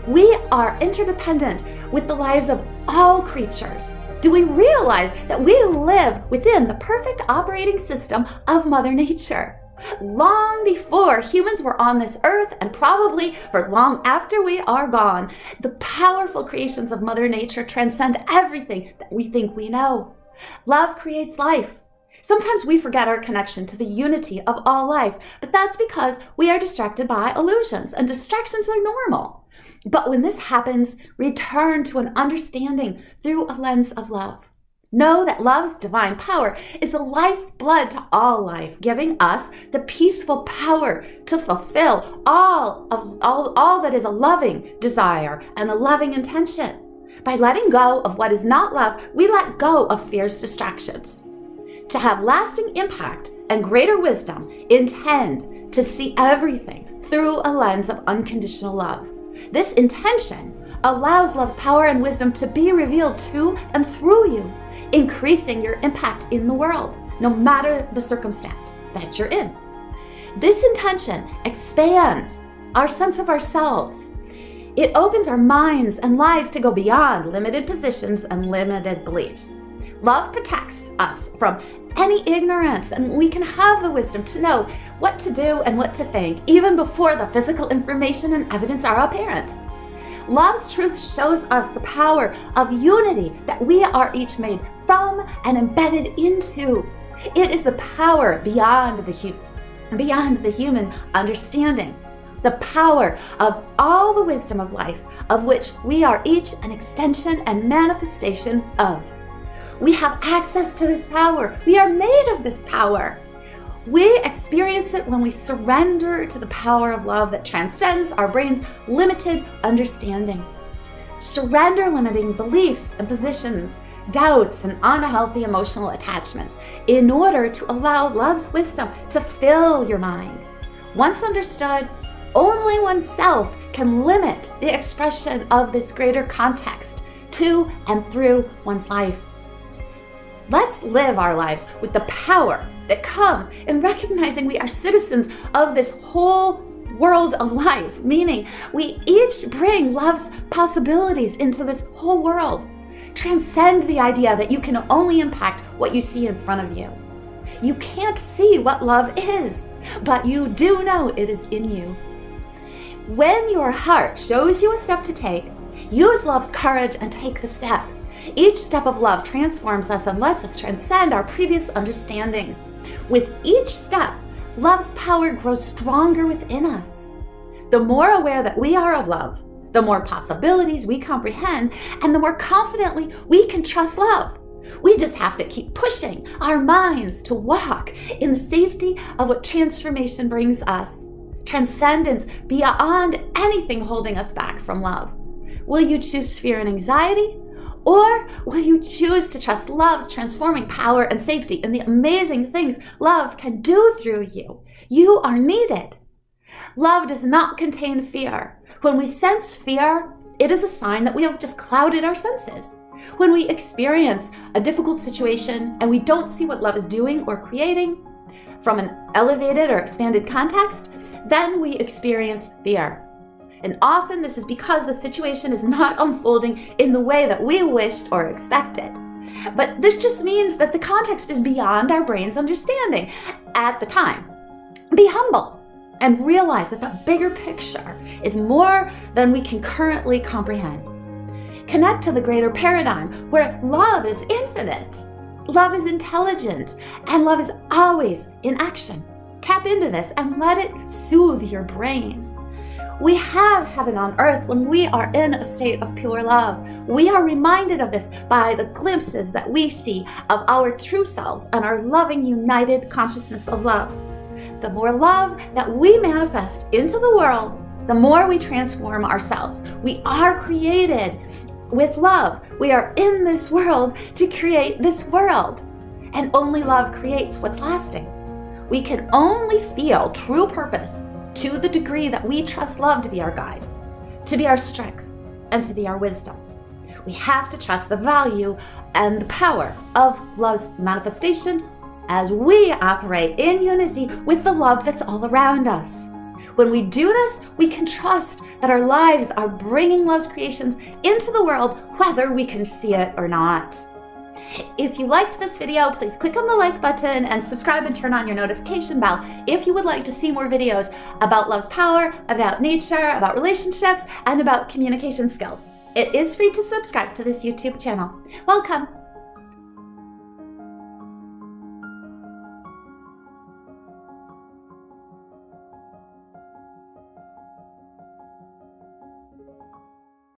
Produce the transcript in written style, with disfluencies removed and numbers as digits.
We are interdependent with the lives of all creatures. Do we realize that we live within the perfect operating system of Mother Nature? Long before humans were on this earth, and probably for long after we are gone, the powerful creations of Mother Nature transcend everything that we think we know. Love creates life. Sometimes we forget our connection to the unity of all life, but that's because we are distracted by illusions, and distractions are normal. But when this happens, return to an understanding through a lens of love. Know that love's divine power is the lifeblood to all life, giving us the peaceful power to fulfill all that is a loving desire and a loving intention. By letting go of what is not love, we let go of fear's distractions. To have lasting impact and greater wisdom, intend to see everything through a lens of unconditional love. This intention allows love's power and wisdom to be revealed to and through you, increasing your impact in the world, no matter the circumstance that you're in. This intention expands our sense of ourselves. It opens our minds and lives to go beyond limited positions and limited beliefs. Love protects us from any ignorance, and we can have the wisdom to know what to do and what to think, even before the physical information and evidence are apparent. Love's truth shows us the power of unity that we are each made from and embedded into. It is the power beyond the human understanding, the power of all the wisdom of life, of which we are each an extension and manifestation of. We have access to this power. We are made of this power. We experience it when we surrender to the power of love that transcends our brain's limited understanding. Surrender limiting beliefs and positions, doubts, and unhealthy emotional attachments in order to allow love's wisdom to fill your mind. Once understood, only oneself can limit the expression of this greater context to and through one's life. Let's live our lives with the power that comes in recognizing we are citizens of this whole world of life, meaning we each bring love's possibilities into this whole world. Transcend the idea that you can only impact what you see in front of you. You can't see what love is, but you do know it is in you. When your heart shows you a step to take, use love's courage and take the step. Each step of love transforms us and lets us transcend our previous understandings. With each step, love's power grows stronger within us. The more aware that we are of love, the more possibilities we comprehend, and the more confidently we can trust love. We just have to keep pushing our minds to walk in the safety of what transformation brings us. Transcendence beyond anything holding us back from love. Will you choose fear and anxiety? Or will you choose to trust love's transforming power and safety in the amazing things love can do through you? You are needed. Love does not contain fear. When we sense fear, it is a sign that we have just clouded our senses. When we experience a difficult situation and we don't see what love is doing or creating from an elevated or expanded context, then we experience fear. And often this is because the situation is not unfolding in the way that we wished or expected. But this just means that the context is beyond our brain's understanding at the time. Be humble and realize that the bigger picture is more than we can currently comprehend. Connect to the greater paradigm where love is infinite, love is intelligent, and love is always in action. Tap into this and let it soothe your brain. We have heaven on earth when we are in a state of pure love. We are reminded of this by the glimpses that we see of our true selves and our loving, united consciousness of love. The more love that we manifest into the world, the more we transform ourselves. We are created with love. We are in this world to create this world. And only love creates what's lasting. We can only feel true purpose to the degree that we trust love to be our guide, to be our strength, and to be our wisdom. We have to trust the value and the power of love's manifestation as we operate in unity with the love that's all around us. When we do this, we can trust that our lives are bringing love's creations into the world, whether we can see it or not. If you liked this video, please click on the like button and subscribe and turn on your notification bell if you would like to see more videos about love's power, about nature, about relationships, and about communication skills. It is free to subscribe to this YouTube channel. Welcome.